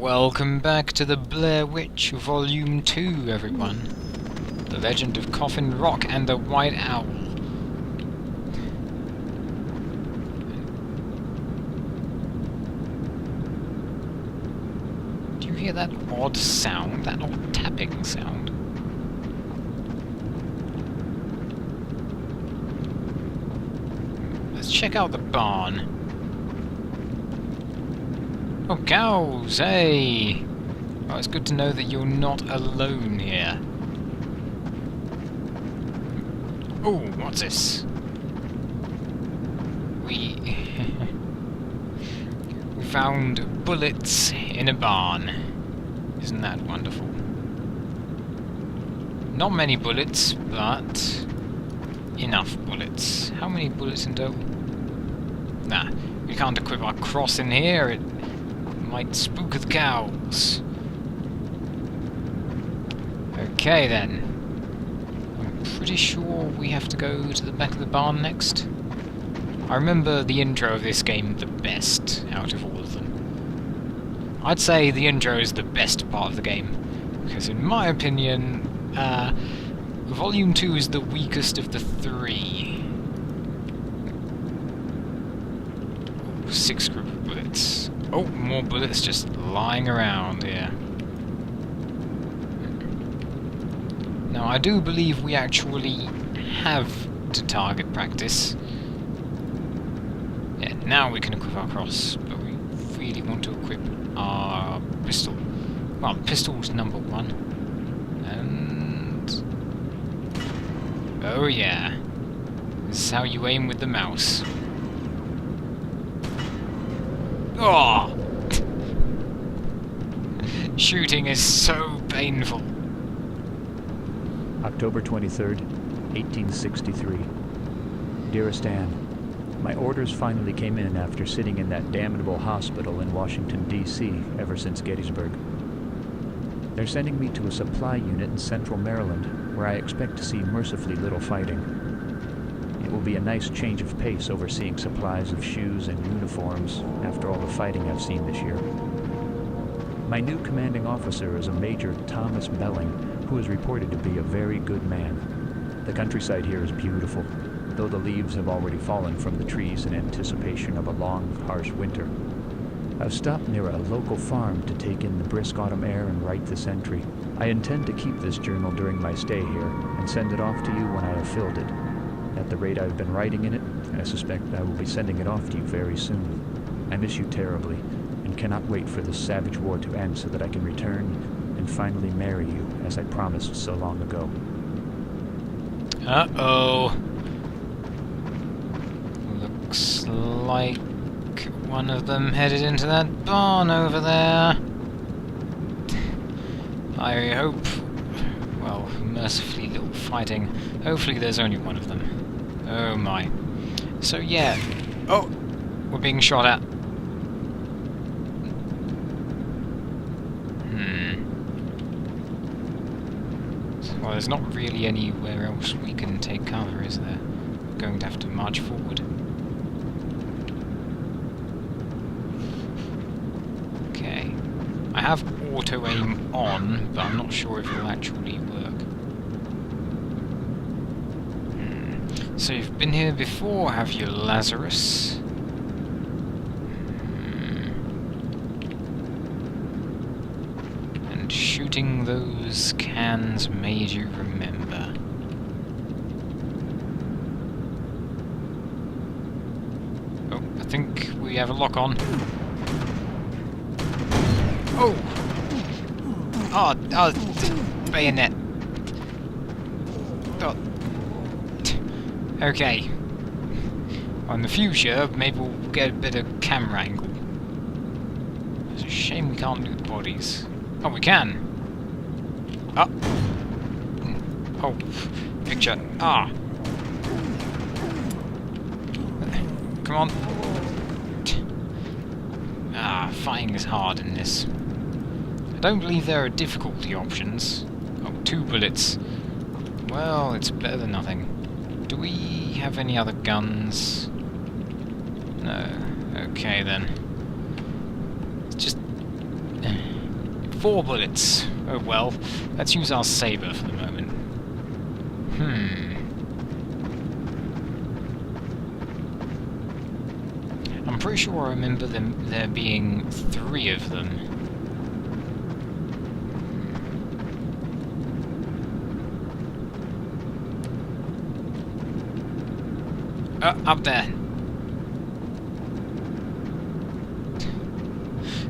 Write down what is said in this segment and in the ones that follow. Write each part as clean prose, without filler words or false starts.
Welcome back to the Blair Witch Volume 2, everyone. The Legend of Coffin Rock and the White Owl. Do you hear that odd sound? That odd tapping sound? Let's check out the barn. Oh, cows! Hey! Oh, it's good to know that you're not alone here. Oh, what's this? We found bullets in a barn. Isn't that wonderful? Not many bullets, but enough bullets. How many bullets in total? Nah, we can't equip our cross in here. It might spook the cows. Okay then. I'm pretty sure we have to go to the back of the barn next. I remember the intro of this game the best out of all of them. I'd say the intro is the best part of the game, because in my opinion, Volume 2 is the weakest of the three. Ooh, 6 group of bullets. Oh, more bullets just lying around here. Now, I do believe we actually have to target practice. Yeah, now we can equip our cross, but we really want to equip our pistol. Well, pistol's number 1. And... oh yeah. This is how you aim with the mouse. Oh! Shooting is so painful. October 23rd, 1863. Dearest Anne, my orders finally came in after sitting in that damnable hospital in Washington, D.C. ever since Gettysburg. They're sending me to a supply unit in central Maryland, where I expect to see mercifully little fighting. It will be a nice change of pace overseeing supplies of shoes and uniforms after all the fighting I've seen this year. My new commanding officer is a Major Thomas Belling, who is reported to be a very good man. The countryside here is beautiful, though the leaves have already fallen from the trees in anticipation of a long, harsh winter. I've stopped near a local farm to take in the brisk autumn air and write this entry. I intend to keep this journal during my stay here and send it off to you when I have filled it. At the rate I've been writing in it, I suspect I will be sending it off to you very soon. I miss you terribly, and cannot wait for this savage war to end so that I can return and finally marry you, as I promised so long ago. Uh-oh. Looks like one of them headed into that barn over there. I hope... well, mercifully little fighting. Hopefully there's only one of them. Oh my. So yeah. Oh! We're being shot at. Well, there's not really anywhere else we can take cover, is there? We're going to have to march forward. Okay. I have auto-aim on, but I'm not sure if it'll actually work. So you've been here before, have you, Lazarus? And shooting those cans made you remember. Oh, I think we have a lock on. Oh! Oh, bayonet. Oh. Okay. Well, in the future, maybe we'll get a bit of camera angle. It's a shame we can't do the bodies. Oh, we can! Oh! Oh, picture. Ah! Come on. Ah, fighting is hard in this. I don't believe there are difficulty options. Oh, 2 bullets. Well, it's better than nothing. Do we have any other guns? No. Okay then. Just 4 bullets. Oh well. Let's use our saber for the moment. I'm pretty sure I remember there being 3 of them. Up there.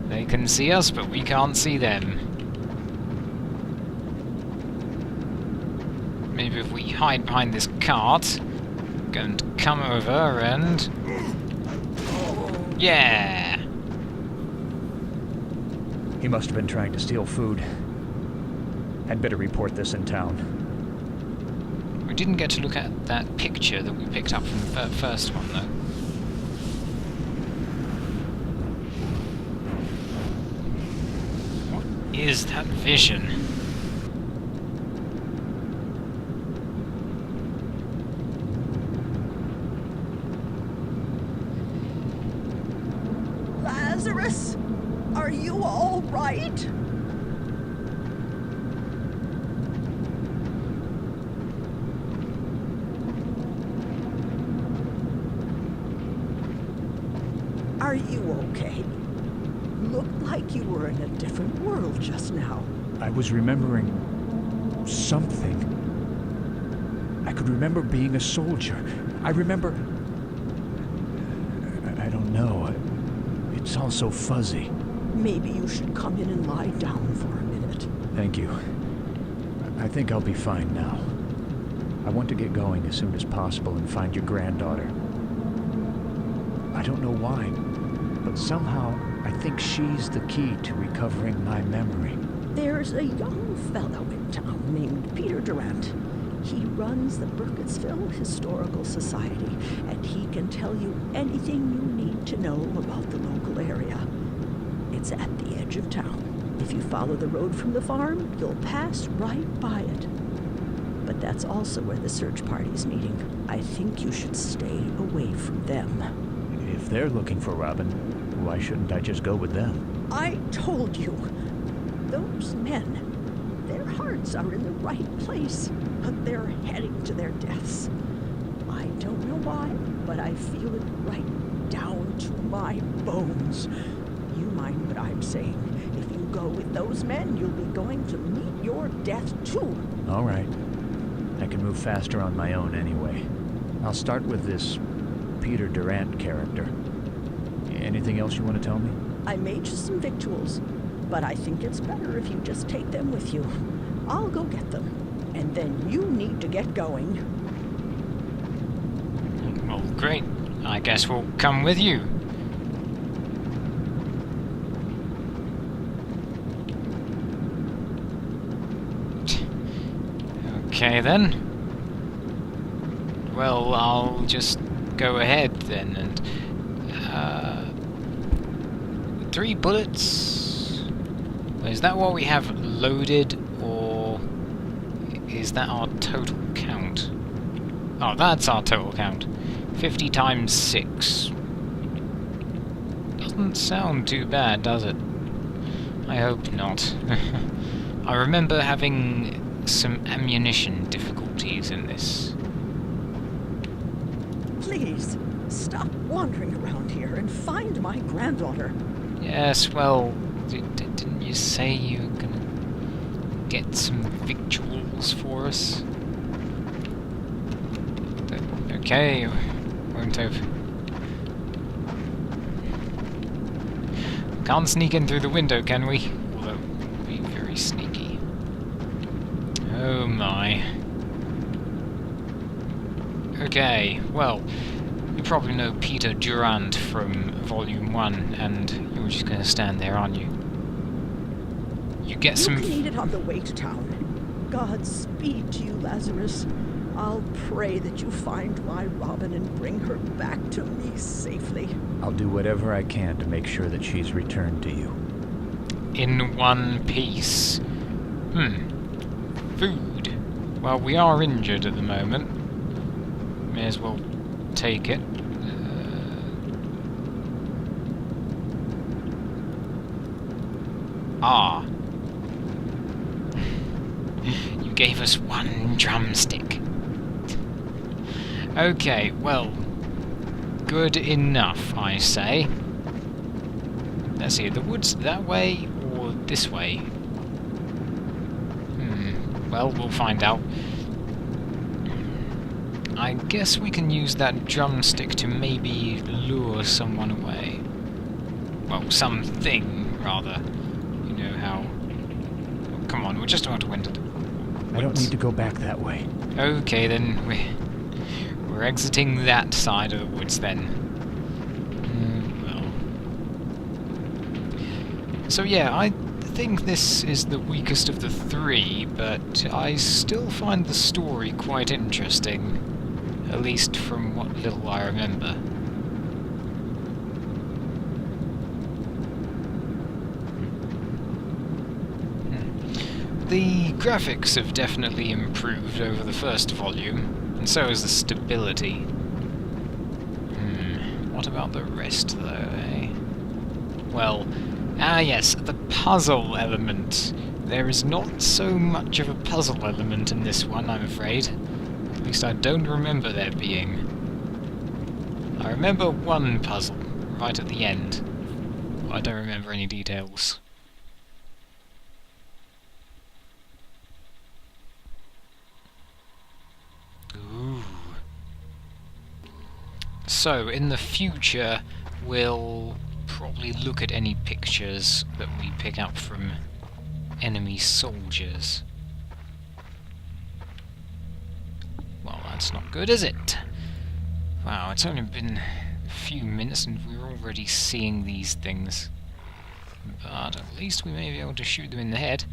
They can see us, but we can't see them. Maybe if we hide behind this cart, going to come over and... Yeah! He must have been trying to steal food. I'd better report this in town. We didn't get to look at that picture that we picked up from the first one, though. What is that vision? Lazarus, are you all right? Are you okay? Looked like you were in a different world just now. I was remembering something. I could remember being a soldier. I remember... I don't know. It's all so fuzzy. Maybe you should come in and lie down for a minute. Thank you. I think I'll be fine now. I want to get going as soon as possible and find your granddaughter. I don't know why, but somehow I think she's the key to recovering my memory. There's a young fellow in town named Peter Durant. He runs the Burkittsville Historical Society, and he can tell you anything you need to know about the local area. It's at the edge of town. If you follow the road from the farm, you'll pass right by it. But that's also where the search party's meeting. I think you should stay away from them. If they're looking for Robin, why shouldn't I just go with them? I told you. Those men, their hearts are in the right place, but they're heading to their deaths. I don't know why, but I feel it right down to my bones. You mind what I'm saying. If you go with those men, you'll be going to meet your death too. All right. I can move faster on my own anyway. I'll start with this Peter Durant character. Anything else you want to tell me? I made you some victuals, but I think it's better if you just take them with you. I'll go get them, and then you need to get going. Well, great. I guess we'll come with you. Okay then. Well, I'll just go ahead then and 3 bullets. Is that what we have loaded, or is that our total count? Oh, that's our total count. 50 times 6. Doesn't sound too bad, does it? I hope not. I remember having some ammunition difficulties in this. Please, stop wandering around here and find my granddaughter. Yes, well, didn't you say you were gonna get some victuals for us? Okay, won't have... Can't sneak in through the window, can we? Although, it would be very sneaky. Oh my. Okay, well, you probably know Peter Durant from Volume 1, and you're just gonna stand there, aren't you? You get some... You can eat it on the way to town. Godspeed to you, Lazarus. I'll pray that you find my Robin and bring her back to me safely. I'll do whatever I can to make sure that she's returned to you. In one piece. Food. Well, we are injured at the moment. May as well take it. gave us one drumstick. Okay, well, good enough, I say. Let's see, the woods that way or this way? Well, we'll find out. I guess we can use that drumstick to maybe lure someone away. Well, something, rather. You know how... Oh, come on, we're just about to enter the woods. I don't need to go back that way. Okay, then we're exiting that side of the woods, then. Well... So yeah, I think this is the weakest of the three, but I still find the story quite interesting, at least from what little I remember. The graphics have definitely improved over the first volume, and so has the stability. What about the rest, though, eh? Well... yes, the puzzle element. There is not so much of a puzzle element in this one, I'm afraid. At least I don't remember there being. I remember one puzzle, right at the end. But I don't remember any details. Ooh. So, in the future, we'll probably look at any pictures that we pick up from enemy soldiers. Well, that's not good, is it? Wow, it's only been a few minutes and we're already seeing these things. But at least we may be able to shoot them in the head.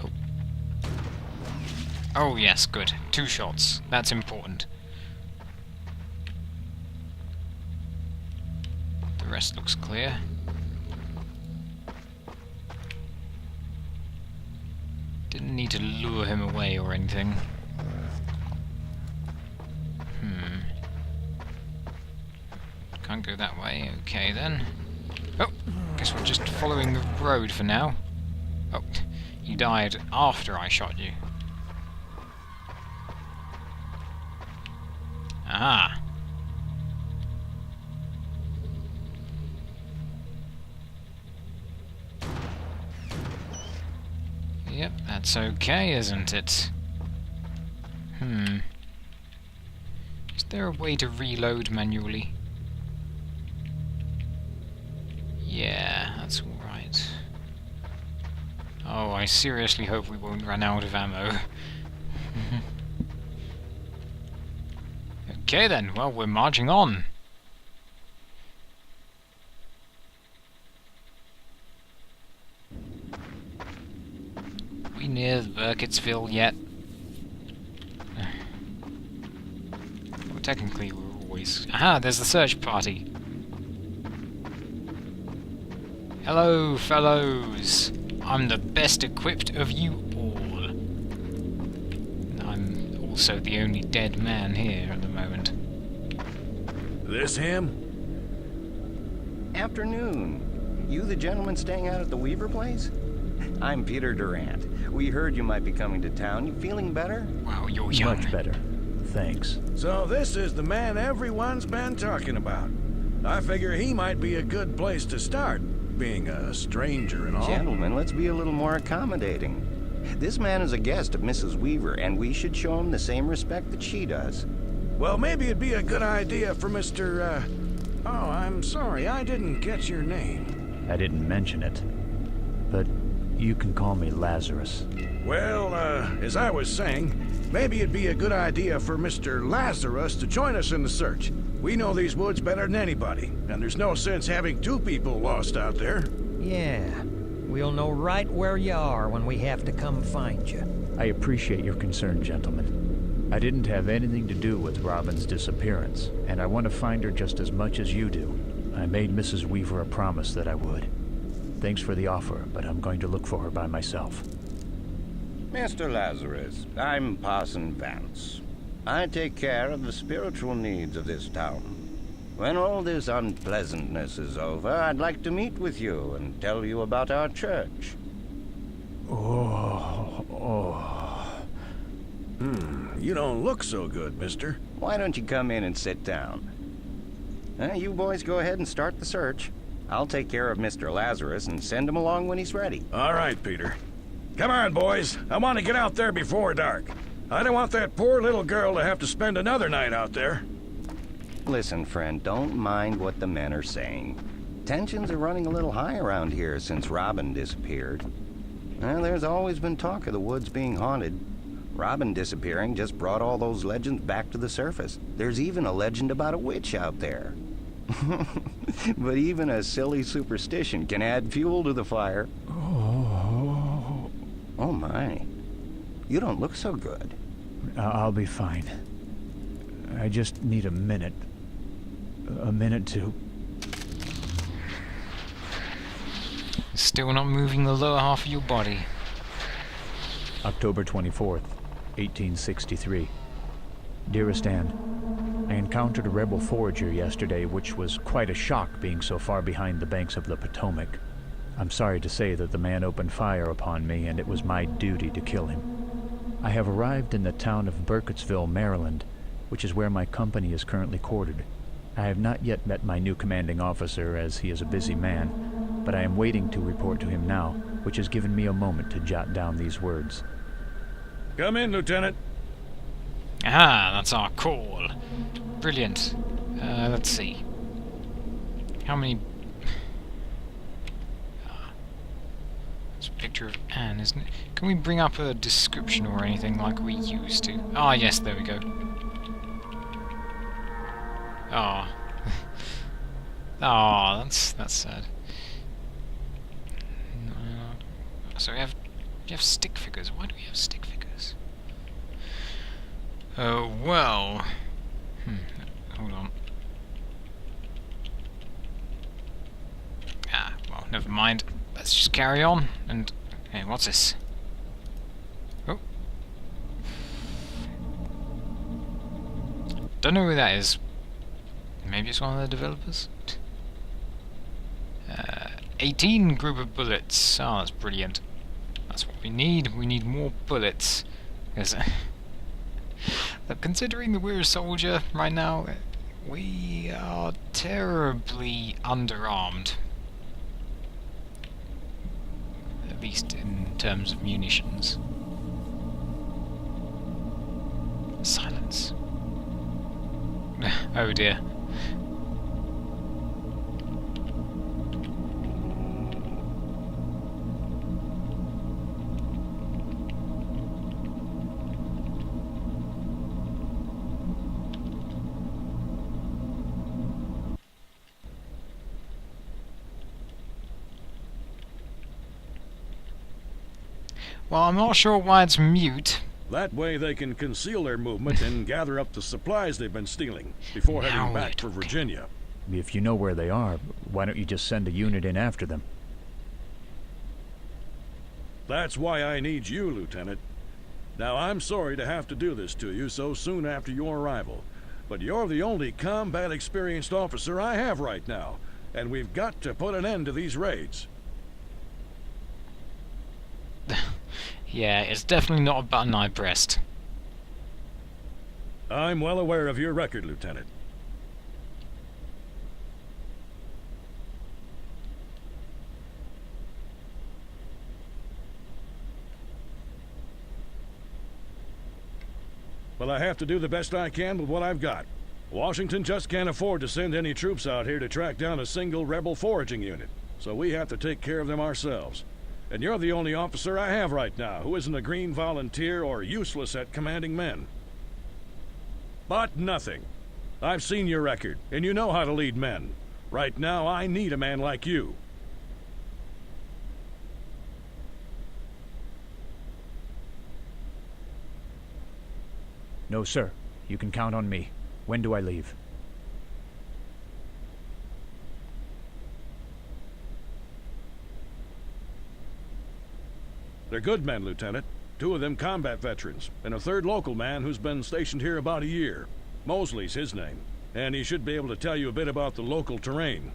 Oh. Oh yes, good. 2 shots. That's important. The rest looks clear. Didn't need to lure him away or anything. Can't go that way. Okay then. Oh! Guess we're just following the road for now. Oh, you died after I shot you. Aha! Yep, that's okay, isn't it? Is there a way to reload manually? Yeah, that's alright. Oh, I seriously hope we won't run out of ammo. Okay then, well, we're marching on. We near Burkittsville yet? Well, technically we're always... Aha, there's the search party. Hello, fellows. I'm the best equipped of you all. I'm also the only dead man here at the moment. This him? Afternoon. You the gentleman staying out at the Weaver place? I'm Peter Durant. We heard you might be coming to town. You feeling better? Wow, you're young. Much better. Thanks. So this is the man everyone's been talking about. I figure he might be a good place to start, being a stranger and all. Gentlemen, let's be a little more accommodating. This man is a guest of Mrs. Weaver, and we should show him the same respect that she does. Well, maybe it'd be a good idea for Mr. Oh, I'm sorry, I didn't get your name. I didn't mention it, but you can call me Lazarus. Well, as I was saying, maybe it'd be a good idea for Mr. Lazarus to join us in the search. We know these woods better than anybody, and there's no sense having 2 people lost out there. Yeah, we'll know right where you are when we have to come find you. I appreciate your concern, gentlemen. I didn't have anything to do with Robin's disappearance, and I want to find her just as much as you do. I made Mrs. Weaver a promise that I would. Thanks for the offer, but I'm going to look for her by myself. Mr. Lazarus, I'm Parson Vance. I take care of the spiritual needs of this town. When all this unpleasantness is over, I'd like to meet with you and tell you about our church. Oh. You don't look so good, mister. Why don't you come in and sit down? You boys go ahead and start the search. I'll take care of Mr. Lazarus and send him along when he's ready. All right, Peter. Come on, boys. I want to get out there before dark. I don't want that poor little girl to have to spend another night out there. Listen, friend, don't mind what the men are saying. Tensions are running a little high around here since Robin disappeared. Well, there's always been talk of the woods being haunted. Robin disappearing just brought all those legends back to the surface. There's even a legend about a witch out there. But even a silly superstition can add fuel to the fire. Oh. Oh my. You don't look so good. I'll be fine. I just need a minute. A minute to... Still not moving the lower half of your body. October 24th, 1863. Dearest Anne, I encountered a rebel forager yesterday, which was quite a shock being so far behind the banks of the Potomac. I'm sorry to say that the man opened fire upon me, and it was my duty to kill him. I have arrived in the town of Burkittsville, Maryland, which is where my company is currently quartered. I have not yet met my new commanding officer, as he is a busy man, but I am waiting to report to him now, which has given me a moment to jot down these words. Come in, Lieutenant. Ah, that's our call. Brilliant. Let's see. How many... It's a picture of Anne, isn't it? Can we bring up a description or anything like we used to? Ah, yes, there we go. Ah. Ah, that's sad. So you have stick figures. Why do we have stick figures? Oh, well... Hold on. Ah, well, never mind. Let's just carry on, and... Hey, what's this? Oh. Don't know who that is. Maybe it's one of the developers? 18 group of bullets. Oh, that's brilliant. That's what we need. We need more bullets. Because... But considering that we're a soldier right now, we are terribly underarmed. At least in terms of munitions. Silence. Oh dear. Well, I'm not sure why it's mute. That way they can conceal their movement and gather up the supplies they've been stealing before heading back for Virginia. If you know where they are, why don't you just send a unit in after them? That's why I need you, Lieutenant. Now, I'm sorry to have to do this to you so soon after your arrival, but you're the only combat-experienced officer I have right now, and we've got to put an end to these raids. Yeah, it's definitely not a button I pressed. I'm well aware of your record, Lieutenant. Well, I have to do the best I can with what I've got. Washington just can't afford to send any troops out here to track down a single rebel foraging unit, so we have to take care of them ourselves. And you're the only officer I have right now who isn't a green volunteer or useless at commanding men. But nothing. I've seen your record, and you know how to lead men. Right now, I need a man like you. No, sir. You can count on me. When do I leave? They're good men, Lieutenant. 2 of them combat veterans, and a 3rd local man who's been stationed here about a year. Mosley's his name, and he should be able to tell you a bit about the local terrain.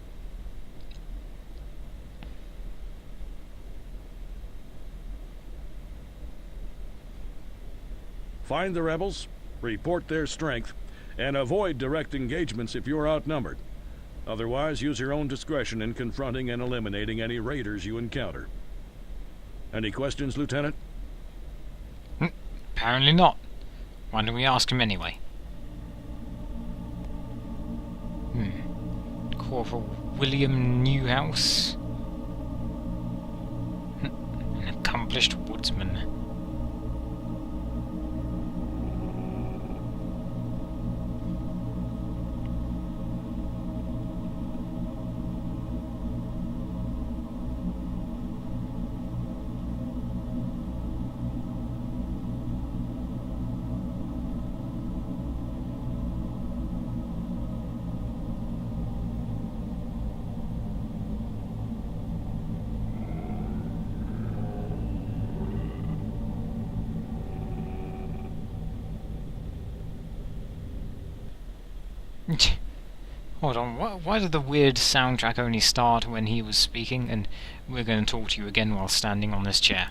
Find the rebels, report their strength, and avoid direct engagements if you're outnumbered. Otherwise, use your own discretion in confronting and eliminating any raiders you encounter. Any questions, Lieutenant? Apparently not. Why don't we ask him anyway? Corporal William Newhouse. An accomplished woodsman. Hold on, why did the weird soundtrack only start when he was speaking, and we're going to talk to you again while standing on this chair?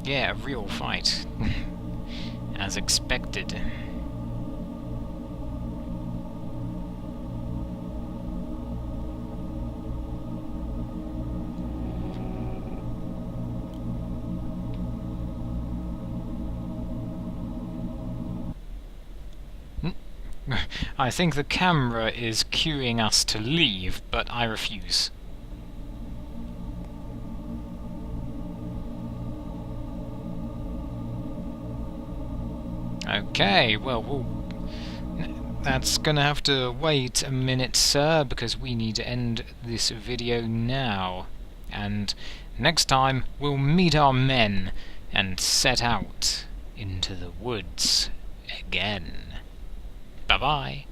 Yeah, a real fight. As expected. I think the camera is cueing us to leave, but I refuse. Okay, well, that's gonna have to wait a minute, sir, because we need to end this video now. And next time, we'll meet our men and set out into the woods again. Bye-bye.